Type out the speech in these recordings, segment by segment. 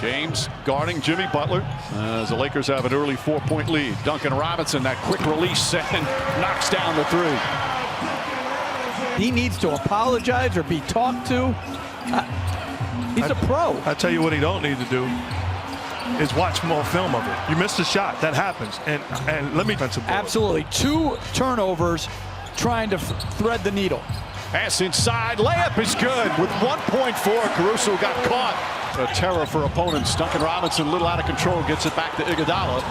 James guarding Jimmy Butler as the Lakers have an early 4-point lead. Duncan Robinson, that quick release and knocks down the three. He needs to apologize or be talked to. He's a pro. I tell you what he don't need to do is watch more film of it. You missed a shot. That happens. And let me absolutely 2 turnovers trying to thread the needle. Pass inside. Layup is good with 1.4. Caruso got caught. A terror for opponents. Duncan Robinson, a little out of control, gets it back to Iguodala.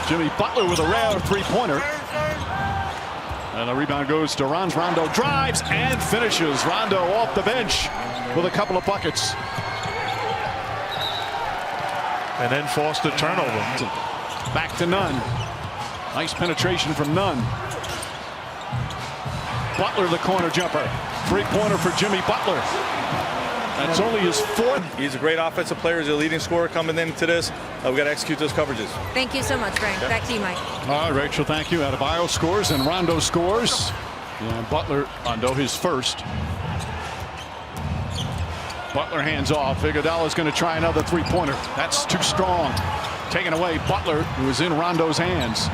Jimmy Butler with a rare three-pointer. And the rebound goes to Rondo. Rondo drives and finishes. Rondo off the bench with a couple of buckets. And then forced a turnover. Back to Nunn. Nice penetration from Nunn. Butler, the corner jumper. Three-pointer for Jimmy Butler. That's only his 4th. He's a great offensive player. He's a leading scorer coming into this. We've got to execute those coverages. Thank you so much, Frank. Back to you, Mike. All right, Rachel, thank you. Adebayo scores and Rondo scores. And Butler, Rondo, his first. Butler hands off. Iguodala's going to try another three-pointer. That's too strong. Taken away. Butler, who is in Rondo's hands.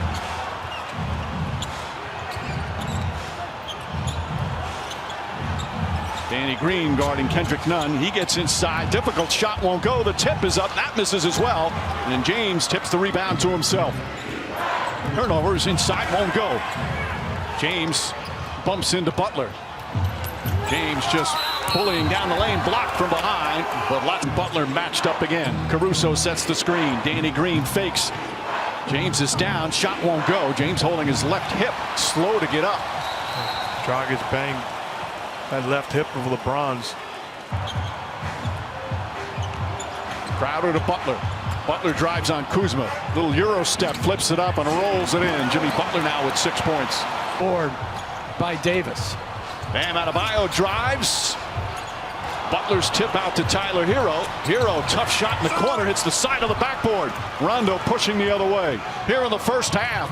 Danny Green guarding Kendrick Nunn. He gets inside. Difficult shot won't go. The tip is up. That misses as well. And James tips the rebound to himself. Turnovers inside won't go. James bumps into Butler. James just bullying down the lane, blocked from behind, but Latin Butler matched up again. Caruso sets the screen. Danny Green fakes. James is down. Shot won't go. James holding his left hip, slow to get up. Dragic banged that left hip of LeBron's. Crowder to Butler. Butler drives on Kuzma. Little Euro step, flips it up and rolls it in. Jimmy Butler now with 6 points. Board by Davis. Bam Adebayo drives. Butler's tip out to Tyler Hero. Hero, tough shot in the corner, hits the side of the backboard. Rondo pushing the other way. Here in the first half.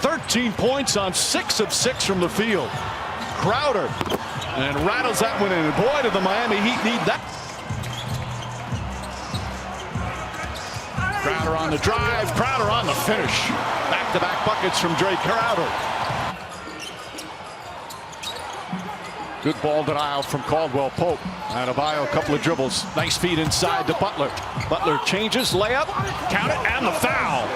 13 points on 6 of 6 from the field. Crowder. And rattles that one in. And boy, did the Miami Heat need that. Crowder on the drive. Crowder on the finish. Back-to-back buckets from Drake Crowder. Good ball denial from Caldwell Pope. Adebayo, a couple of dribbles. Nice feed inside to Butler. Butler changes, layup, count it, and the foul.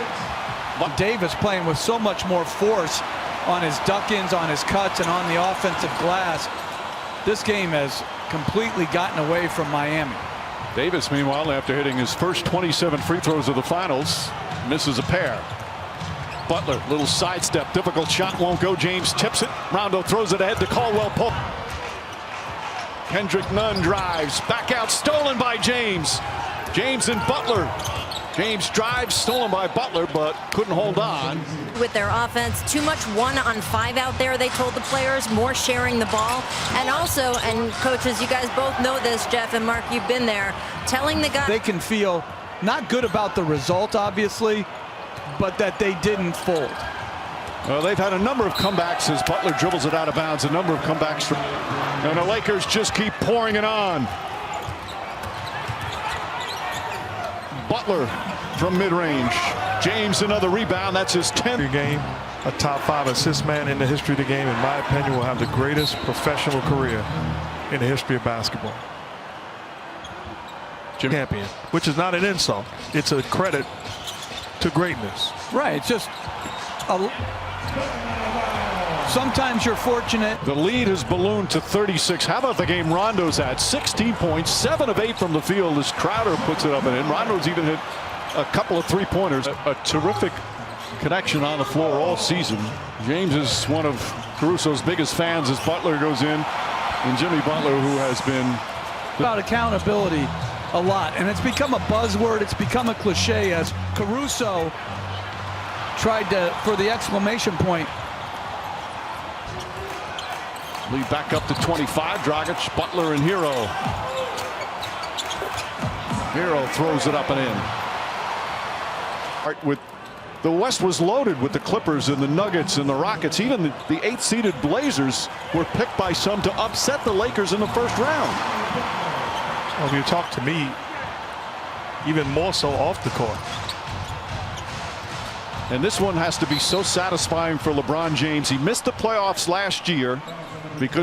But Davis playing with so much more force on his duck-ins, on his cuts, and on the offensive glass. This game has completely gotten away from Miami. Davis, meanwhile, after hitting his first 27 free throws of the finals, misses a pair. Butler, little sidestep, difficult shot, won't go. James tips it. Rondo throws it ahead to Caldwell Pope. Kendrick Nunn drives, back out, stolen by James. James and Butler. James drives, stolen by Butler, but couldn't hold on. With their offense, too much 1-on-5 out there, they told the players, more sharing the ball. And also, and coaches, you guys both know this, Jeff and Mark, you've been there, telling the guys. They can feel not good about the result, obviously, but that they didn't fold. Well, they've had a number of comebacks as Butler dribbles it out of bounds. A number of comebacks. And the Lakers just keep pouring it on. Butler from mid-range. James another rebound. That's his 10th game. A top 5 assist man in the history of the game, in my opinion, will have the greatest professional career in the history of basketball. Champion, which is not an insult. It's a credit to greatness. Right. It's just sometimes you're fortunate. The lead has ballooned to 36. How about the game Rondo's at? 16 points, 7 of 8 from the field as Crowder puts it up and in. Rondo's even hit a couple of three-pointers. A terrific connection on the floor all season. James is one of Caruso's biggest fans as Butler goes in. And Jimmy Butler, who has been about accountability a lot. And it's become a buzzword. It's become a cliche as Caruso tried to, for the exclamation point. Lead back up to 25. Dragic, Butler, and Hero. Hero throws it up and in. With the West was loaded with the Clippers and the Nuggets and the Rockets. Even the 8th-seeded Blazers were picked by some to upset the Lakers in the first round. Well, if you talk to me, even more so off the court. And this one has to be so satisfying for LeBron James. He missed the playoffs last year because